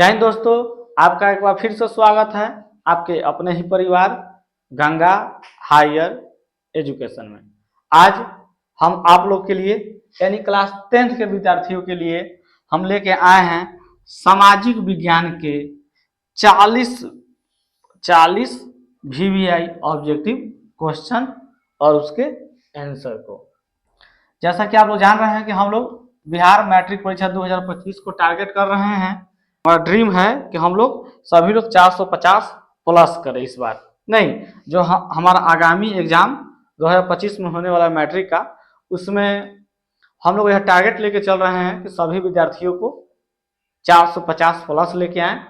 जय हिंद दोस्तों, आपका एक बार फिर से स्वागत है आपके अपने ही परिवार गंगा हायर एजुकेशन में। आज हम आप लोग के लिए यानी क्लास 10th के विद्यार्थियों के लिए हम लेके आए हैं सामाजिक विज्ञान के 40 VVI ऑब्जेक्टिव क्वेश्चन और उसके आंसर को। जैसा कि आप लोग जान रहे हैं कि हम लोग बिहार मैट्रिक परीक्षा 2025 को टारगेट कर रहे हैं। हमारा ड्रीम है कि हम लोग सभी लोग 450 प्लस करें इस बार। नहीं, जो हमारा आगामी एग्जाम 2025 में होने वाला मैट्रिक का, उसमें हम लोग यह टारगेट लेके चल रहे हैं कि सभी विद्यार्थियों को 450 प्लस लेके आएँ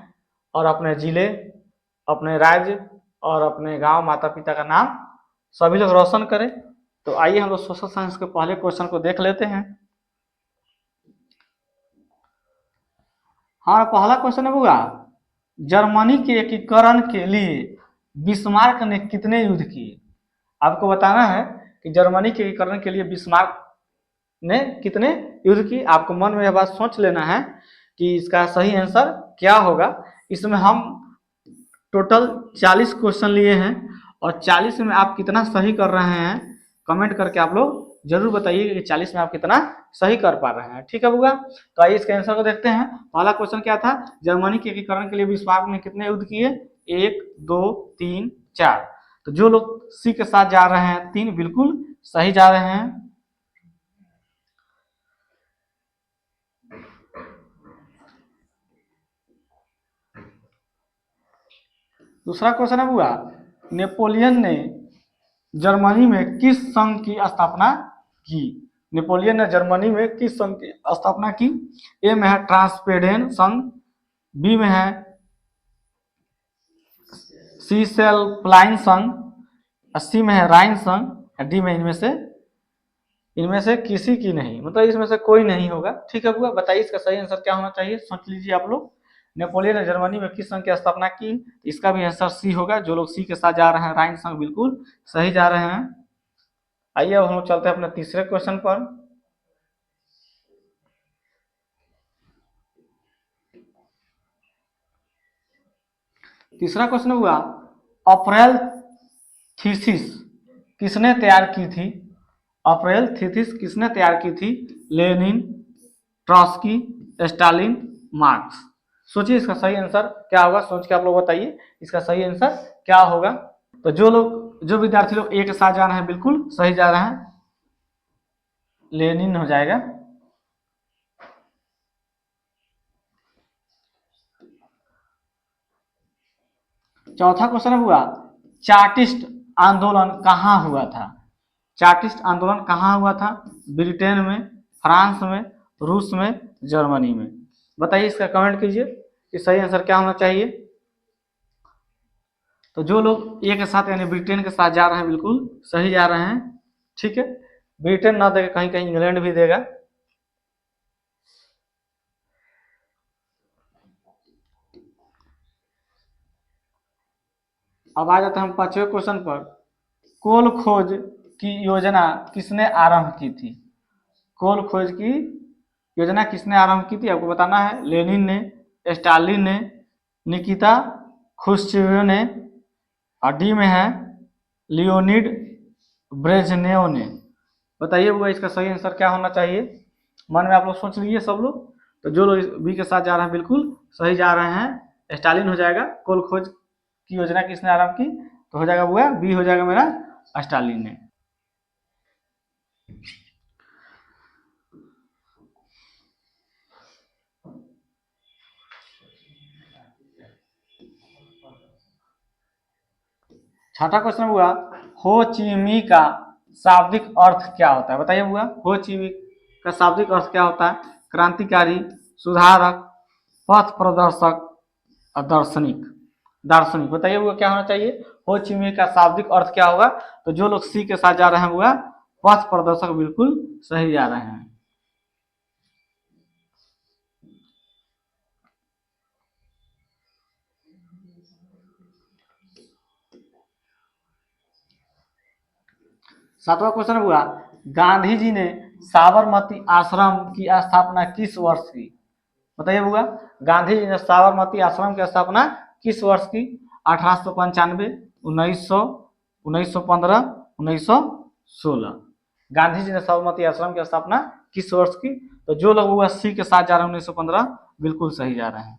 और अपने जिले, अपने राज्य और अपने गांव माता पिता का नाम सभी लोग रोशन करें। तो आइए हम लोग सोशल साइंस के पहले क्वेश्चन को देख लेते हैं। हमारा पहला क्वेश्चन है बुआ, जर्मनी के एकीकरण के लिए बिस्मार्क ने कितने युद्ध किए? आपको बताना है कि जर्मनी के एकीकरण के लिए बिस्मार्क ने कितने युद्ध किए। आपको मन में यह बात सोच लेना है कि इसका सही आंसर क्या होगा। इसमें हम टोटल 40 क्वेश्चन लिए हैं और 40 में आप कितना सही कर रहे हैं कमेंट करके आप लोग जरूर बताइए कि 40 में आप कितना सही कर पा रहे हैं। ठीक है बुआ, तो आइए इसके आंसर को देखते हैं। पहला क्वेश्चन क्या था? जर्मनी के एकीकरण के लिए बिस्मार्क ने कितने युद्ध किए? 1 2 3 4। तो जो लोग सी के साथ जा रहे हैं 3 बिल्कुल सही जा रहे हैं। दूसरा क्वेश्चन है बुआ, नेपोलियन ने जर्मनी में किस संघ की स्थापना की? नेपोलियन ने जर्मनी में किस संघ की स्थापना की? ए में है ट्रांसपेडेन संघ, बी में है सीसेल्प्लाइन संघ, सी में है राइन संघ, डी में इनमें से किसी की नहीं, मतलब इसमें से कोई नहीं होगा। ठीक है बुआ, बताइए इसका सही आंसर क्या होना चाहिए, सोच लीजिए आप लोग। नेपोलियन ने जर्मनी में किस संघ की स्थापना की? इसका भी आंसर सी होगा। जो लोग सी के साथ जा रहे हैं राइन संघ बिल्कुल सही जा रहे हैं। आइए अब हम लोग चलते हैं अपने तीसरे क्वेश्चन पर। तीसरा क्वेश्चन हुआ, अप्रैल थीसिस किसने तैयार की थी? अप्रैल थीसिस किसने तैयार की थी? Lenin, Trotsky, Stalin, Marx. सोचिए इसका सही आंसर क्या होगा, सोच के आप लोग बताइए इसका सही आंसर क्या होगा। तो जो विद्यार्थी लोग ए के साथ जा रहे हैं बिल्कुल सही जा रहे हैं, लेनिन हो जाएगा। चौथा क्वेश्चन हुआ, चार्टिस्ट आंदोलन कहाँ हुआ था? चार्टिस्ट आंदोलन कहाँ हुआ था? ब्रिटेन में, फ्रांस में, रूस में, जर्मनी में। बताइए इसका कमेंट कीजिए कि सही आंसर क्या होना चाहिए। तो जो लोग ए के साथ यानी ब्रिटेन के साथ जा रहे हैं बिल्कुल सही जा रहे हैं। ठीक है, ब्रिटेन ना देगा, कहीं कहीं इंग्लैंड भी देगा। अब आ जाते हैं हम पांचवें क्वेश्चन पर। कोल खोज की योजना किसने आरंभ की थी? कोल खोज की योजना किसने आरंभ की थी? आपको बताना है। लेनिन ने, स्टालिन ने, निकिता खुश्चेव ने, और डी में है लियोनिड ब्रेजनेव ने। बताइए वो इसका सही आंसर क्या होना चाहिए। मन में आप लोग सोच लीजिए सब लोग। तो जो लोग बी के साथ जा रहे हैं बिल्कुल सही जा रहे हैं, स्टालिन हो जाएगा। कोल खोज की योजना किसने आरंभ की? तो हो जाएगा वो बी हो जाएगा मेरा, स्टालिन ने। छठा क्वेश्चन हुआ, हो ची मी का शाब्दिक अर्थ क्या होता है? बताइए हुआ, हो ची मी का शाब्दिक अर्थ क्या होता है? क्रांतिकारी, सुधारक, पथ प्रदर्शक और दार्शनिक। दार्शनिक बताइए हुआ क्या होना चाहिए। हो ची मी का शाब्दिक अर्थ क्या होगा? तो जो लोग सी के साथ जा रहे हैं हुआ पथ प्रदर्शक बिल्कुल सही जा रहे हैं। सातवां क्वेश्चन हुआ, गांधी जी ने साबरमती आश्रम की स्थापना किस वर्ष की? बताइए बुआ, गांधी जी ने साबरमती आश्रम की स्थापना किस वर्ष की? 1895, 1900, 1915, 1916। गांधी जी ने साबरमती आश्रम की स्थापना किस वर्ष की? तो जो लोग हुआ सी के साथ जा रहे हैं 1915 बिल्कुल सही जा रहे हैं।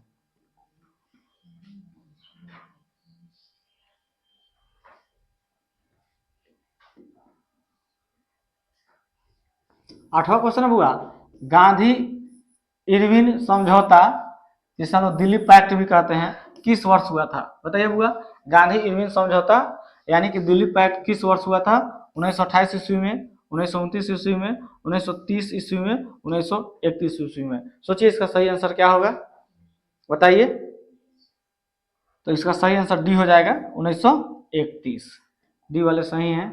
8वां क्वेश्चन हुआ, गांधी इरविन समझौता जिसे हम लोग दिल्ली पैक्ट भी कहते हैं किस वर्ष हुआ था? बताइए बुआ, गांधी इरविन समझौता यानी कि दिल्ली पैक्ट किस वर्ष हुआ था? 1928 ईस्वी में, 1929 ईस्वी में, 1930 ईस्वी में, 1931 ईस्वी में। सोचिए इसका सही आंसर क्या होगा, बताइए। तो इसका सही आंसर डी हो जाएगा 1931। डी वाले सही हैं।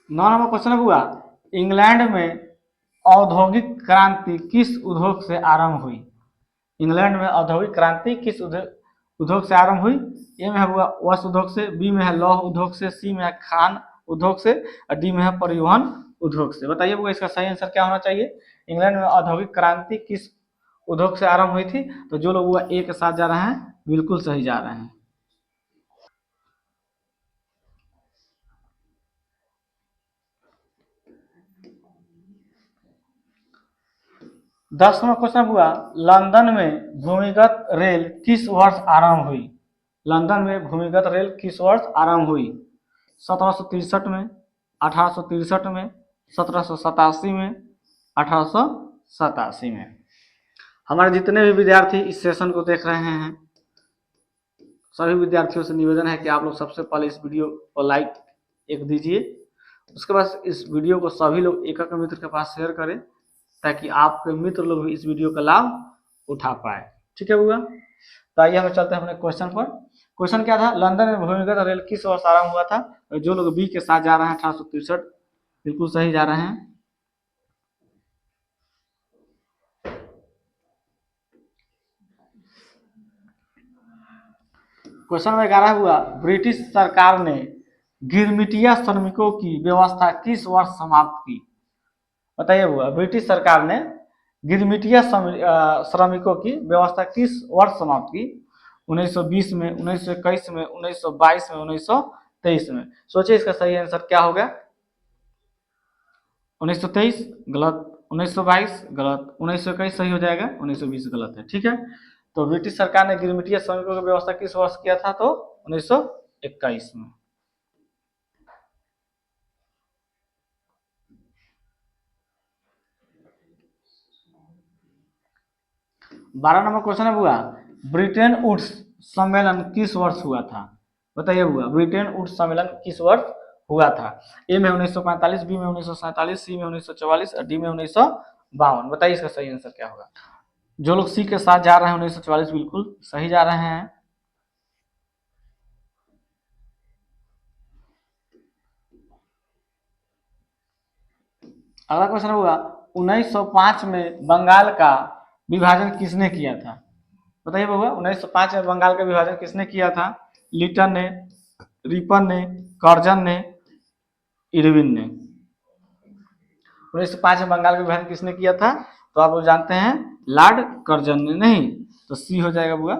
9 नंबर क्वेश्चन हुआ, इंग्लैंड में औद्योगिक क्रांति किस उद्योग से आरंभ हुई? इंग्लैंड में औद्योगिक क्रांति किस उद्योग से आरंभ हुई? ए में है हुआ वस्त्र उद्योग से, बी में है लौह उद्योग से, सी में है खान उद्योग से और डी में है परिवहन उद्योग से। बताइए बुआ इसका सही आंसर क्या होना चाहिए? इंग्लैंड में औद्योगिक क्रांति किस उद्योग से आरंभ हुई थी? तो जो लोग हुआ ए के साथ जा रहे हैं बिल्कुल सही जा रहे हैं। 10वां क्वेश्चन हुआ, लंदन में भूमिगत रेल किस वर्ष आरंभ हुई? लंदन में भूमिगत रेल किस वर्ष आरंभ हुई? 1763 में, 1863 में, 1787 में, 1887 में। हमारे जितने भी विद्यार्थी इस सेशन को देख रहे हैं सभी विद्यार्थियों से निवेदन है कि आप लोग सबसे पहले इस वीडियो को लाइक एक दीजिए, उसके बाद इस वीडियो को सभी लोग एक मित्र के पास शेयर करें ताकि आपके मित्र लोग भी इस वीडियो का लाभ उठा पाए। ठीक है बुआ, तो आइए हम चलते हैं अपने क्वेश्चन पर। क्वेश्चन क्या था? लंदन में भूमिगत रेल किस वर्ष आरंभ हुआ था? जो लोग बी के साथ जा रहे हैं 1863 बिल्कुल सही जा रहे हैं। क्वेश्चन नंबर 11 हुआ, ब्रिटिश सरकार ने गिरमिटिया श्रमिकों की व्यवस्था किस वर्ष समाप्त की? बताइए बुआ, ब्रिटिश सरकार ने गिरमिटिया श्रमिकों की व्यवस्था किस वर्ष समाप्त की? 1920 में, 1921 में, 1922 में, 1923 में। सोचिए इसका सही आंसर क्या होगा? 1923 गलत, 1922 गलत, 1921 सही हो जाएगा, 1920 गलत है। ठीक है, तो ब्रिटिश सरकार ने गिरमिटिया श्रमिकों की व्यवस्था किस वर्ष किया था? तो 1921 में। 12 नंबर क्वेश्चन है बुआ, ब्रिटेन वुड्स सम्मेलन किस वर्ष हुआ था? बताइए बुआ, ब्रिटेन वुड्स सम्मेलन किस वर्ष हुआ था? ए में 1945, बी में 1947, सी में 1944 और डी में 1952। बताइए इसका सही आंसर क्या होगा? जो लोग सी के साथ जा रहे हैं 1944 बिल्कुल सही जा रहे हैं। अगला क्वेश्चन होगा, 1905 में बंगाल का विभाजन किसने किया था? बताइए बाबा, 1905 में बंगाल का विभाजन किसने किया था? लिटन ने, रिपन ने, कर्जन ने, इरविन ने। 1905 में बंगाल का विभाजन किसने किया था? तो आप लोग जानते हैं लॉर्ड कर्जन ने। नहीं तो सी हो जाएगा बुआ।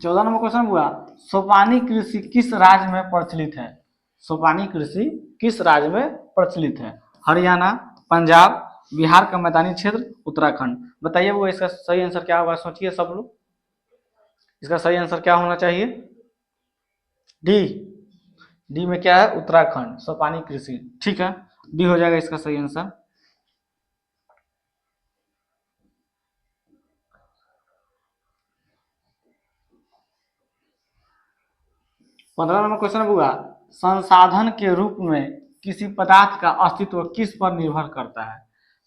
14 नंबर क्वेश्चन हुआ, सोपानी कृषि किस राज्य में प्रचलित है? सोपानी कृषि किस राज्य में प्रचलित है? हरियाणा, पंजाब, बिहार का मैदानी क्षेत्र, उत्तराखंड। बताइए वो इसका सही आंसर क्या होगा? सोचिए सब लोग, इसका सही आंसर क्या होना चाहिए? डी। डी में क्या है? उत्तराखंड, सोपानी कृषि। ठीक है, डी हो जाएगा इसका सही आंसर। 15 नंबर क्वेश्चन हुआ, संसाधन के रूप में किसी पदार्थ का अस्तित्व किस पर निर्भर करता है?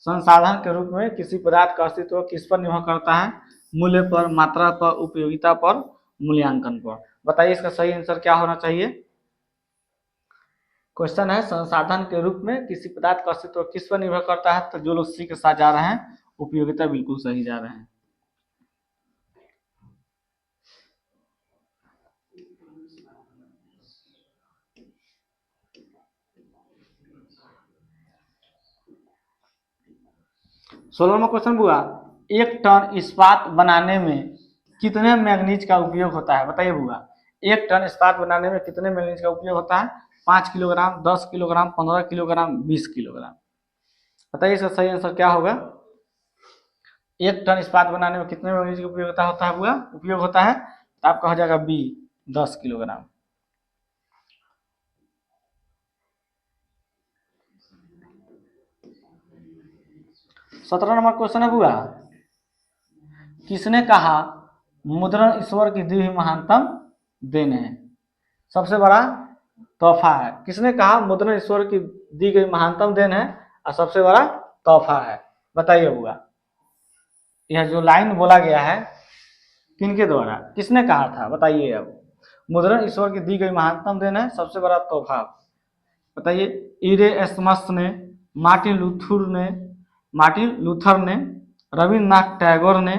संसाधन के रूप में किसी पदार्थ का अस्तित्व किस पर निर्भर करता है? मूल्य पर, मात्रा पर, उपयोगिता पर, मूल्यांकन पर। बताइए इसका सही आंसर क्या होना चाहिए? क्वेश्चन है संसाधन के रूप में किसी पदार्थ का अस्तित्व किस पर निर्भर करता है? तो जो लोग सी के साथ जा रहे हैं उपयोगिता बिल्कुल सही जा रहे हैं। 16वां क्वेश्चन बुआ, एक टन इस्पात बनाने में कितने मैग्नीज का उपयोग होता है? बताइए बुआ, एक टन इस्पात बनाने में कितने मैग्नीज का उपयोग होता है? 5 किलोग्राम, 10 किलोग्राम, 15 किलोग्राम, 20 किलोग्राम। बताइए इसका सही आंसर क्या होगा? एक टन इस्पात बनाने में कितने मैग्नीज का उपयोग होता है बुआ? उपयोग होता है, तो आपका हो जाएगा बी, 10 किलोग्राम। सत्रह नंबर क्वेश्चन है बुआ, किसने कहा मुद्रण ईश्वर की दी हुई महानतम देन है? सबसे बड़ा तोहफा है। किसने कहा मुद्रण ईश्वर की दी गई महानतम देन है और सबसे बड़ा तोहफा है? बताइए बुआ, यह जो लाइन बोला गया है किनके द्वारा, किसने कहा था? बताइए। अब मुद्रण ईश्वर की दी गई महानतम देन है, सबसे बड़ा तोहफा। बताइए। इरेस्मस ने, मार्टिन लूथर ने, मार्टिन लूथर ने, रविन्द्रनाथ टैगोर ने,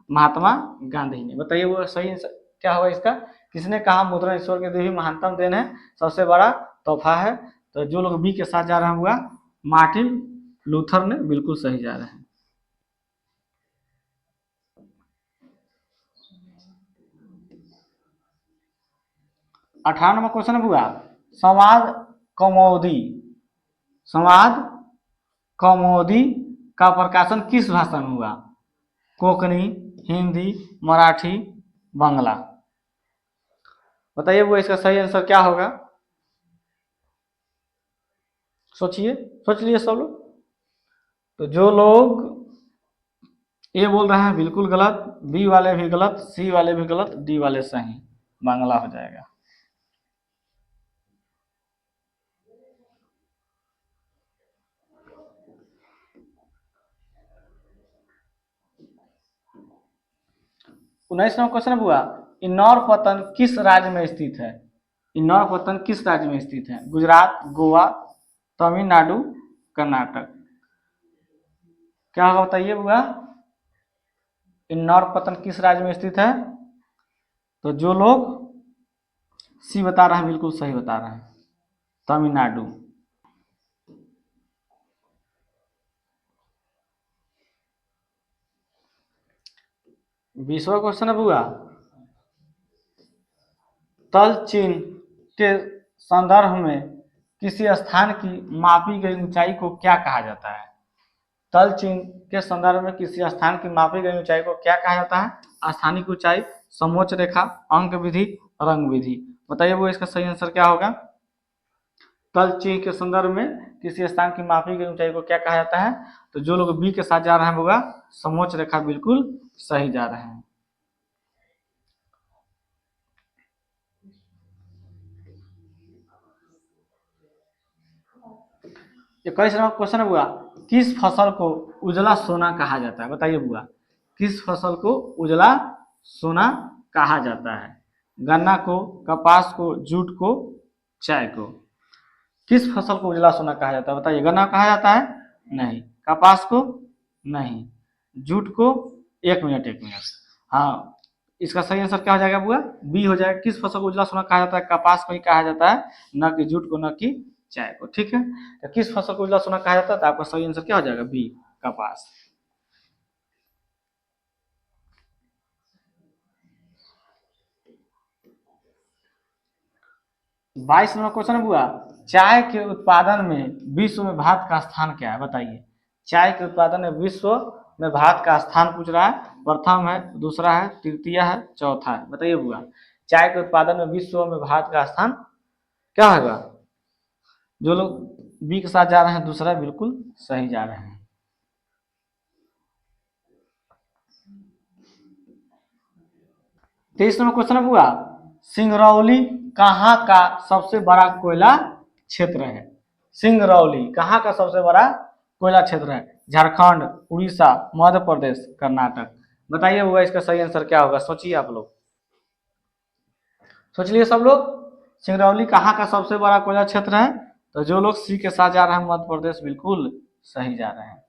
महात्मा गांधी ने। बताइए वो सही क्या होगा इसका? किसने कहा मुद्रण ईश्वर की दी हुई महानतम देन है, सबसे बड़ा तोहफा है? तो जो लोग बी के साथ जा रहे हैं हुआ मार्टिन लूथर ने, बिल्कुल सही जा रहे हैं। 18 नंबर क्वेश्चन है बुआ, संवाद कौमुदी, संवाद कौमुदी का प्रकाशन किस भाषा में हुआ? कोंकणी, हिंदी, मराठी, बांग्ला। बताइए वो इसका सही आंसर क्या होगा? सोचिए, सोच लिए सब लोग। तो जो लोग ए बोल रहे हैं बिल्कुल गलत, बी वाले भी गलत, सी वाले भी गलत, डी वाले सही, बांग्ला हो जाएगा। उन्नीसवां क्वेश्चन बुआ, इंदौर पतन किस राज्य में स्थित है? इंदौर पतन किस राज्य में स्थित है? गुजरात, गोवा, तमिलनाडु, कर्नाटक। क्या होगा बताइए बुआ? इंदौर पतन किस राज्य में स्थित है? तो जो लोग सी बता रहे हैं बिल्कुल सही बता रहे हैं, तमिलनाडु। 20वां क्वेश्चन है बुआ, तल चिन्ह के संदर्भ में किसी स्थान की मापी गई ऊंचाई को क्या कहा जाता है? तल चिन्ह के संदर्भ में किसी स्थान की मापी गई ऊंचाई को क्या कहा जाता है? स्थानिक ऊंचाई, समोच्च रेखा, अंक विधि, रंग विधि। बताइए वो इसका सही आंसर क्या होगा? तल चिन्ह के संदर्भ में किसी स्थान की मापी गई ऊंचाई को क्या कहा जाता है? तो जो लोग बी के साथ जा रहे हैं होगा समोच्च रेखा, बिल्कुल सही जा रहे हैं। 21 नंबर क्वेश्चन है बुआ, किस फसल को उजला सोना कहा जाता है? बताइए बुआ, किस फसल को उजला सोना कहा जाता है? गन्ना को, कपास को, जूट को, चाय को। किस फसल को उजला सोना कहा जाता है? बताइए। गन्ना कहा जाता है? नहीं। कपास को? नहीं। जूट को? एक मिनट, एक मिनट। हाँ, इसका सही आंसर क्या हो जाएगा बुआ? बी हो जाएगा। किस फसल को उजला सोना कहा जाता है? कपास को ही कहा जाता है, न कि जूट को, न कि चाय को। ठीक है, तो किस फसल को उजला सोना कहा जाता है? तो आपका सही आंसर क्या हो जाएगा? बी, कपास। 22 नंबर क्वेश्चन है बुआ, चाय के उत्पादन में विश्व में भारत का स्थान क्या है? बताइए। चाय के उत्पादन में विश्व में भारत का स्थान पूछ रहा है। प्रथम है, दूसरा है, तृतीय है, चौथा है। बताइए बुआ, चाय के उत्पादन में विश्व में भारत का स्थान क्या होगा? जो लोग बी के साथ जा रहे हैं दूसरा, बिल्कुल सही जा रहे हैं। 23 नंबर क्वेश्चन है बुआ, सिंगरौली कहाँ का सबसे बड़ा कोयला क्षेत्र है? सिंगरौली कहाँ का सबसे बड़ा कोयला क्षेत्र है? झारखंड, उड़ीसा, मध्य प्रदेश, कर्नाटक। बताइए बुआ इसका सही आंसर क्या होगा? सोचिए आप लोग, सोच लिए सब लोग। सिंगरौली कहाँ का सबसे बड़ा कोयला क्षेत्र है? तो जो लोग सी के साथ जा रहे हैं मध्य प्रदेश, बिल्कुल सही जा रहे हैं।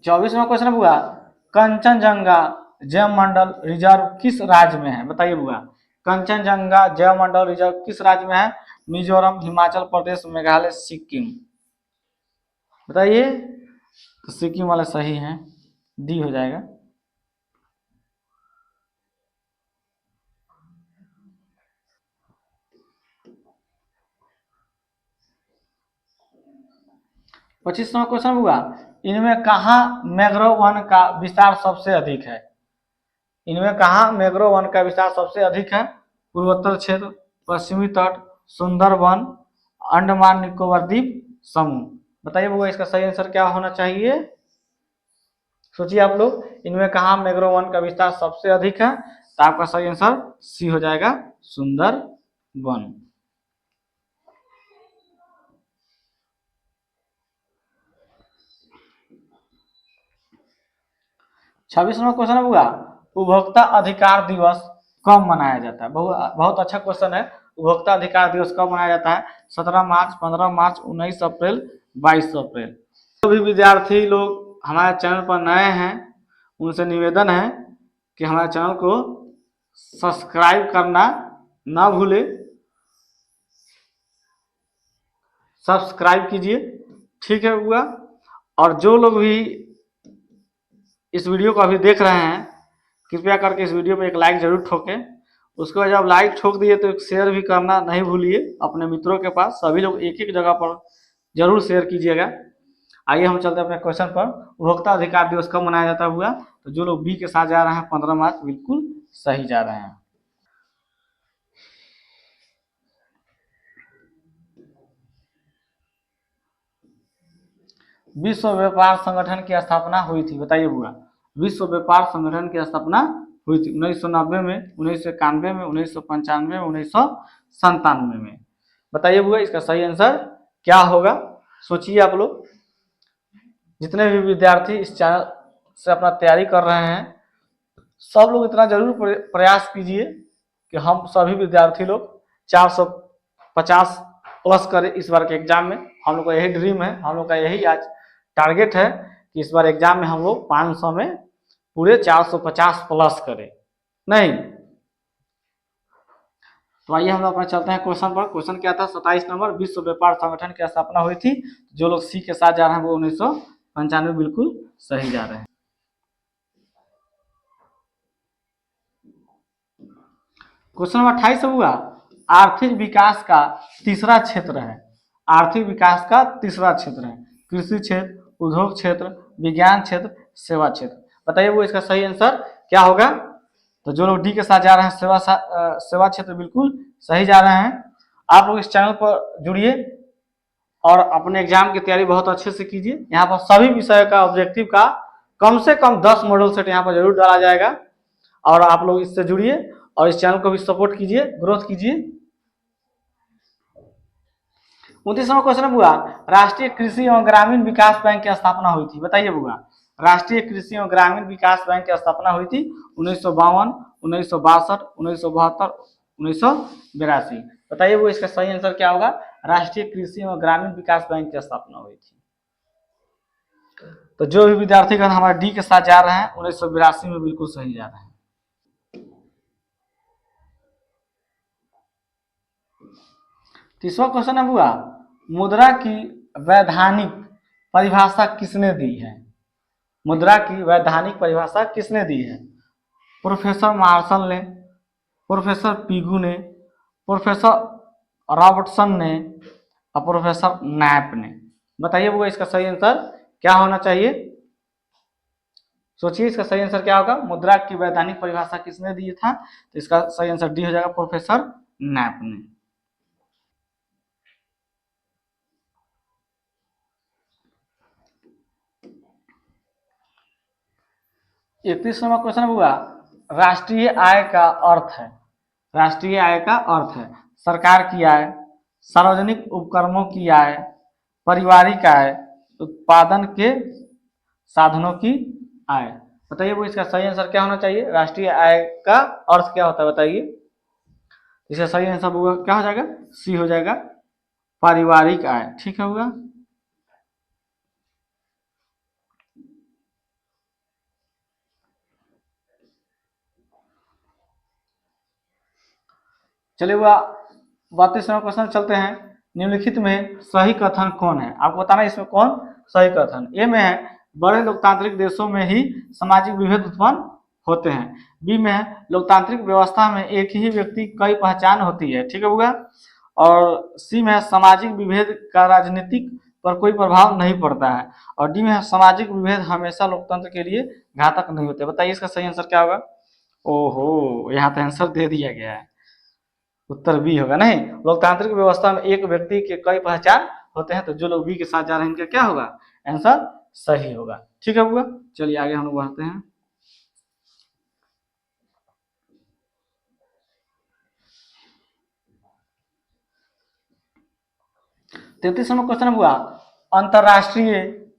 24वां क्वेश्चन हुआ, कंचनजंगा जैवमंडल रिजर्व किस राज्य में है? बताइए बुआ, कंचनजंगा जैवमंडल रिजर्व किस राज्य में है? मिजोरम, हिमाचल प्रदेश, मेघालय, सिक्किम। बताइए। तो सिक्किम वाला सही है, डी हो जाएगा। पच्चीसवां क्वेश्चन हुआ, इनमें कहा मैंग्रोव वन का विस्तार सबसे अधिक है? इनमें कहा मैंग्रोव वन का विस्तार सबसे अधिक है? पूर्वोत्तर क्षेत्र, पश्चिमी तट, सुंदरवन, अंडमान निकोबार द्वीप समूह। बताइए वो इसका सही आंसर क्या होना चाहिए? सोचिए आप लोग, इनमें कहा मैंग्रोव वन का विस्तार सबसे अधिक है? तो आपका सही आंसर सी हो जाएगा, सुंदरवन। 26वां क्वेश्चन होगा, उपभोक्ता अधिकार दिवस कब मनाया जाता है? बहुत अच्छा क्वेश्चन है। उपभोक्ता अधिकार दिवस कब मनाया जाता है? 17 मार्च, 15 मार्च, 19 अप्रैल, 22 अप्रैल। जो भी विद्यार्थी लोग हमारे चैनल पर नए हैं, उनसे निवेदन है कि हमारे चैनल को सब्सक्राइब करना ना भूले, सब्सक्राइब कीजिए, ठीक है हुआ। और जो लोग भी इस वीडियो को अभी देख रहे हैं, कृपया करके इस वीडियो पे एक लाइक जरूर ठोकें। उसके बाद जब लाइक ठोक दिए तो एक शेयर भी करना नहीं भूलिए अपने मित्रों के पास। सभी लोग एक एक जगह पर जरूर शेयर कीजिएगा। आइए हम चलते हैं अपने क्वेश्चन पर। उपभोक्ता अधिकार दिवस कब मनाया जाता हुआ? तो जो लोग बी के साथ जा रहे हैं 15 मार्च, बिल्कुल सही जा रहे हैं। विश्व व्यापार संगठन की स्थापना हुई थी? बताइए बुआ। विश्व व्यापार संगठन की स्थापना हुई थी 1990 में, 1991 में, 1995 में, 1997 में। बताइए बुआ इसका सही आंसर क्या होगा? सोचिए आप लोग। जितने भी विद्यार्थी इस चैनल से अपना तैयारी कर रहे हैं, सब लोग इतना जरूर प्रयास कीजिए कि हम सभी विद्यार्थी लोग 450 प्लस करें इस बार के एग्जाम में। हम लोग का यही ड्रीम है, हम लोग का यही आज टारगेट है कि इस बार एग्जाम में हम लोग 500 में पूरे 450 प्लस करें। नहीं तो आइए हम लोग अपना चलते हैं क्वेश्चन पर। क्वेश्चन क्या था? 27 नंबर, विश्व व्यापार संगठन की स्थापना हुई थी। जो लोग सी के साथ जा रहे हैं वो 1995 बिल्कुल सही जा रहे हैं। क्वेश्चन नंबर 28 हुआ, आर्थिक विकास का तीसरा क्षेत्र है। आर्थिक विकास का तीसरा क्षेत्र है कृषि क्षेत्र, उद्योग क्षेत्र, विज्ञान क्षेत्र, सेवा क्षेत्र। बताइए वो इसका सही आंसर क्या होगा? तो जो लोग डी के साथ जा रहे हैं सेवा क्षेत्र बिल्कुल सही जा रहे हैं। आप लोग इस चैनल पर जुड़िए और अपने एग्जाम की तैयारी बहुत अच्छे से कीजिए। यहाँ पर सभी विषय का ऑब्जेक्टिव का कम से कम 10 मॉडल सेट यहाँ पर जरूर डाला जाएगा और आप लोग इससे जुड़िए और इस चैनल को भी सपोर्ट कीजिए, ग्रोथ कीजिए। 29वां क्वेश्चन हुआ, राष्ट्रीय कृषि एवं ग्रामीण विकास बैंक की स्थापना हुई थी? बताइए बुआ। राष्ट्रीय कृषि एवं ग्रामीण विकास बैंक की स्थापना हुई थी 1952, 1962, 1972, 1982। बताइए वो इसका सही आंसर क्या होगा? राष्ट्रीय कृषि एवं ग्रामीण विकास बैंक की स्थापना हुई थी। तो जो भी विद्यार्थीगण हमारे डी के साथ जा रहे हैं 1982 में बिल्कुल सही जा रहे हैं। 30वां क्वेश्चन हुआ, मुद्रा की वैधानिक परिभाषा किसने दी है? मुद्रा की वैधानिक परिभाषा किसने दी है? प्रोफेसर मार्शल ने, प्रोफेसर पीगू ने, प्रोफेसर रॉबर्टसन ने और प्रोफेसर नैप ने। बताइए वो इसका सही आंसर क्या होना चाहिए? सोचिए इसका सही आंसर क्या होगा? मुद्रा की वैधानिक परिभाषा किसने दी था? तो इसका सही आंसर डी हो जाएगा, प्रोफेसर नैप ने। 31वां क्वेश्चन हुआ, राष्ट्रीय आय का अर्थ है। राष्ट्रीय आय का अर्थ है सरकार की आय, सार्वजनिक उपक्रमों की आय, पारिवारिक आय, उत्पादन के साधनों की आय। बताइए वो इसका सही आंसर क्या होना चाहिए? राष्ट्रीय आय का अर्थ क्या होता है बताइए? इसका सही आंसर होगा क्या हो जाएगा? सी हो जाएगा, पारिवारिक आय। ठीक है होगा। चलिए हुआ 32वां क्वेश्चन चलते हैं। निम्नलिखित में सही कथन कौन है? आपको बताना है इसमें कौन सही कथन। ए में है बड़े लोकतांत्रिक देशों में ही सामाजिक विभेद उत्पन्न होते हैं। बी में है लोकतांत्रिक व्यवस्था में एक ही व्यक्ति कई पहचान होती है, ठीक है होगा। और सी में है सामाजिक विभेद का राजनीतिक पर कोई प्रभाव नहीं पड़ता है। और डी में है सामाजिक विभेद हमेशा लोकतंत्र के लिए घातक नहीं होते। बताइए इसका सही आंसर क्या होगा? ओहो, यहाँ तो आंसर दे दिया गया है, उत्तर बी होगा। नहीं, लोकतांत्रिक व्यवस्था में एक व्यक्ति के कई पहचान होते हैं, तो जो लोग बी के साथ जा रहे हैं इनका क्या होगा? आंसर सही होगा, ठीक है होगा। चलिए आगे हम लोग बढ़ते हैं। 33वां क्वेश्चन हुआ अंतरराष्ट्रीय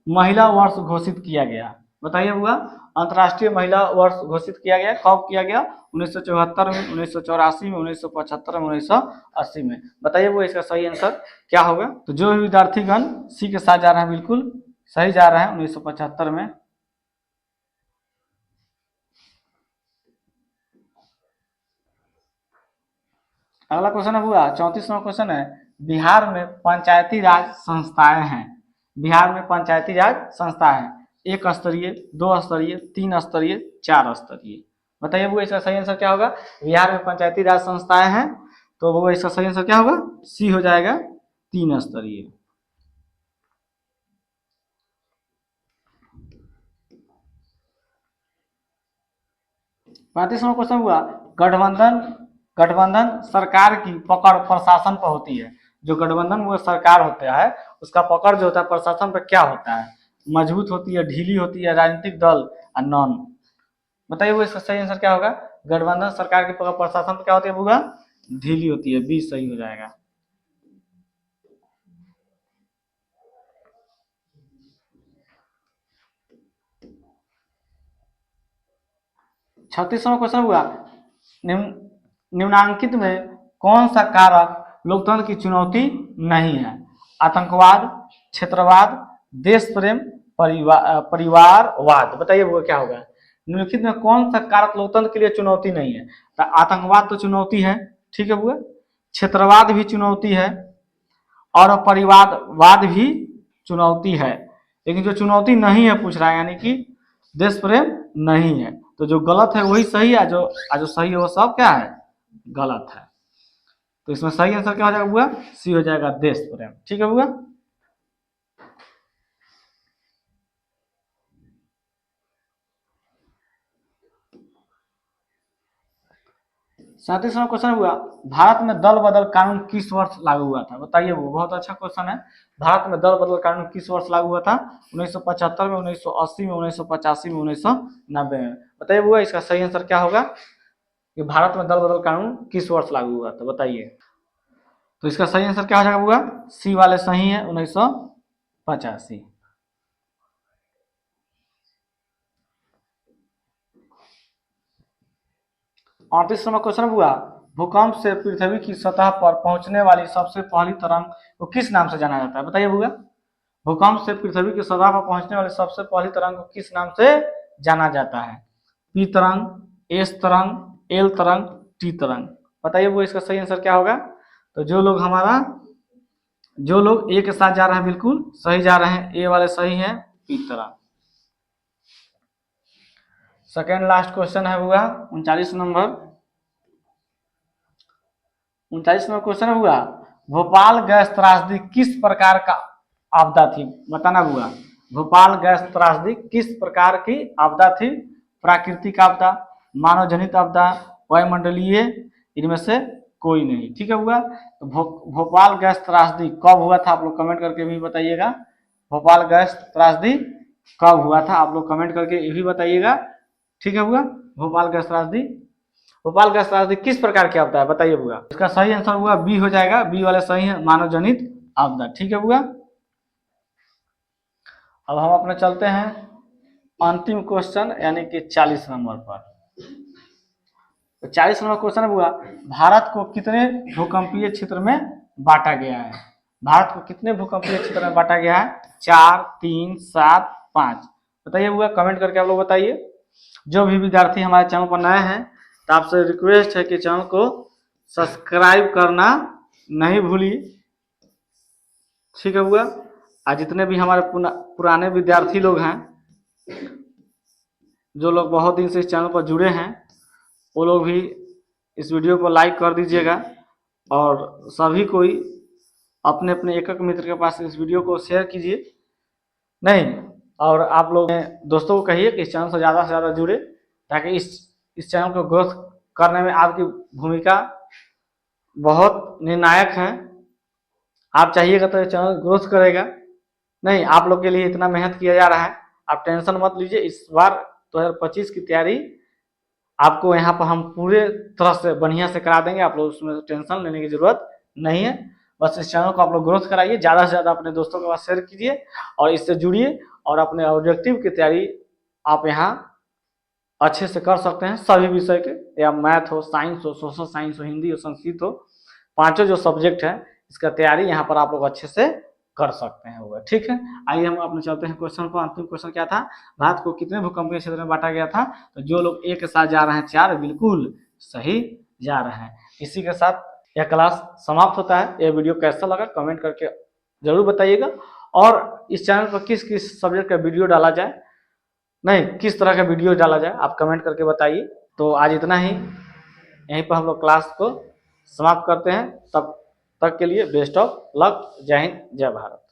महिला वर्ष घोषित किया गया। बताइए हुआ अंतरराष्ट्रीय महिला वर्ष घोषित किया गया कब किया गया? 1974 में, 1984 में, 1975 में, 1980 में। बताइए वो इसका सही आंसर क्या होगा? तो जो भी विद्यार्थीगण सी के साथ जा रहे हैं बिल्कुल सही जा रहे हैं, 1975 में। अगला क्वेश्चन हुआ 34वां क्वेश्चन है बिहार में पंचायती राज संस्थाएं हैं। बिहार में पंचायती राज संस्था है, एक स्तरीय, दो स्तरीय, तीन स्तरीय, चार स्तरीय। बताइए वो इसका सही आंसर क्या होगा? बिहार में पंचायती राज संस्थाएं हैं, तो वो इसका सही आंसर क्या होगा? सी हो जाएगा, तीन स्तरीय। 35वां क्वेश्चन हुआ गठबंधन गठबंधन सरकार की पकड़ प्रशासन पर होती है। जो गठबंधन वो सरकार होता है उसका पकड़ जो होता है प्रशासन पर क्या होता है? मजबूत होती है, ढीली होती है, राजनीतिक दल और नॉन। बताइए वो इसका सही आंसर क्या होगा? गठबंधन सरकार की पकड़ प्रशासन पर क्या होती है? होगा ढीली होती है, बी सही हो जाएगा। 36वां क्वेश्चन हुआ निम्नांकित में कौन सा कारक लोकतंत्र की चुनौती नहीं है? आतंकवाद, क्षेत्रवाद, देश प्रेम, परिवारवाद। बताइए वो क्या होगा? निम्नलिखित में कौन सा कारक लोकतंत्र के लिए चुनौती नहीं है? तो आतंकवाद तो चुनौती है, ठीक है बुआ। क्षेत्रवाद भी चुनौती है और परिवारवाद भी चुनौती है, लेकिन जो चुनौती नहीं है पूछ रहा है यानी कि देश प्रेम नहीं है। तो जो गलत है वही सही है, जो सही है वो सब क्या है? गलत है। तो इसमें सही आंसर क्या हो जाएगा बुआ? सी हो जाएगा, देश प्रेम, ठीक है बुआ। सैंतीसवां क्वेश्चन हुआ भारत में दल बदल कानून किस वर्ष लागू हुआ था? बताइए वो बहुत अच्छा क्वेश्चन है। भारत में दल बदल कानून किस वर्ष लागू हुआ था? 1975 में, 1980 में, 1985 में, 1990 में। बताइए वो इसका सही आंसर क्या होगा कि भारत में दल बदल कानून किस वर्ष लागू हुआ था? बताइए। तो इसका सही आंसर क्या हो जाएगा होगा? सी वाले सही है, 1985। 38वां क्वेश्चन हुआ भूकंप से पृथ्वी की सतह पर पहुंचने वाली सबसे पहली तरंग को किस नाम से जाना जाता है? बताइए भूगा भूकंप से पृथ्वी की सतह पर पहुंचने वाली सबसे पहली तरंग को किस नाम से जाना जाता है? पी तरंग, एस तरंग, एल तरंग, टी तरंग। बताइए वो इसका सही आंसर क्या होगा? तो जो लोग ए के साथ जा रहे हैं बिल्कुल सही जा रहे हैं, ए वाले सही है, पी तरंग। सेकेंड लास्ट क्वेश्चन है हुआ 39 नंबर। 39वां क्वेश्चन हुआ भोपाल गैस त्रासदी किस प्रकार का आपदा थी? बताना हुआ भोपाल गैस त्रासदी किस प्रकार की आपदा थी? प्राकृतिक आपदा, मानव जनित आपदा, वायुमंडलीय, इनमें से कोई नहीं, ठीक है हुआ। तो भोपाल गैस त्रासदी कब हुआ था आप लोग कमेंट करके भी बताइएगा। भोपाल गैस त्रासदी कब हुआ था आप लोग कमेंट करके ये भी बताइएगा, ठीक है हुआ। भोपाल गैस त्रासदी किस प्रकार की आपदा है? बताइए बुआ इसका सही आंसर हुआ बी हो जाएगा, बी वाले सही है, मानव जनित आपदा, ठीक है बुआ। अब हम अपने चलते हैं अंतिम क्वेश्चन यानी कि 40 नंबर पर। तो 40 नंबर क्वेश्चन हुआ भारत को कितने भूकंपीय क्षेत्र में बांटा गया है? भारत को कितने भूकंपीय क्षेत्र में बांटा गया है? 4, 3, 7, 5। बताइए हुआ कमेंट करके आप लोग बताइए। जो भी विद्यार्थी हमारे चैनल पर नए हैं तो आपसे रिक्वेस्ट है कि चैनल को सब्सक्राइब करना नहीं भूलिए। ठीक है हुआ। आज जितने भी हमारे पुराने विद्यार्थी लोग हैं, जो लोग बहुत दिन से इस चैनल पर जुड़े हैं, वो लोग भी इस वीडियो को लाइक कर दीजिएगा और सभी कोई अपने अपने एक एक मित्र के पास इस वीडियो को शेयर कीजिए। नहीं, और आप लोग दोस्तों को कहिए कि इस चैनल से ज़्यादा जुड़े, ताकि इस चैनल को ग्रोथ करने में आपकी भूमिका बहुत निर्णायक है। आप चाहिएगा तो ये चैनल ग्रोथ करेगा। नहीं, आप लोग के लिए इतना मेहनत किया जा रहा है, आप टेंशन मत लीजिए। इस बार 2025 की तैयारी आपको यहाँ पर हम पूरे तरह से बढ़िया से करा देंगे। आप लोग उसमें टेंशन लेने की जरूरत नहीं है। बस इस चैनल को आप लोग ग्रोथ कराइए, ज़्यादा से ज़्यादा अपने दोस्तों के पास शेयर कीजिए और इससे जुड़िए और अपने ऑब्जेक्टिव की तैयारी आप यहाँ अच्छे से कर सकते हैं। सभी विषय के, या मैथ हो, साइंस हो, सोशल साइंस हो, हिंदी हो, संस्कृत हो, पांचों जो सब्जेक्ट है इसका तैयारी यहाँ पर आप लोग अच्छे से कर सकते हैं। होगा ठीक है। आइए हम अपने चलते हैं क्वेश्चन पर। अंतिम क्वेश्चन क्या था? भारत को कितने भूकंपीय क्षेत्र में बांटा गया था? तो जो लोग एक के साथ जा रहे हैं 4, बिल्कुल सही जा रहे हैं। इसी के साथ यह क्लास समाप्त होता है। यह वीडियो कैसा लगा कमेंट करके जरूर बताइएगा। और इस चैनल पर किस किस सब्जेक्ट का वीडियो डाला जाए, नहीं किस तरह का वीडियो डाला जाए, आप कमेंट करके बताइए। तो आज इतना ही, यहीं पर हम लोग क्लास को समाप्त करते हैं। तब तक के लिए बेस्ट ऑफ लक। जय हिंद, जय भारत।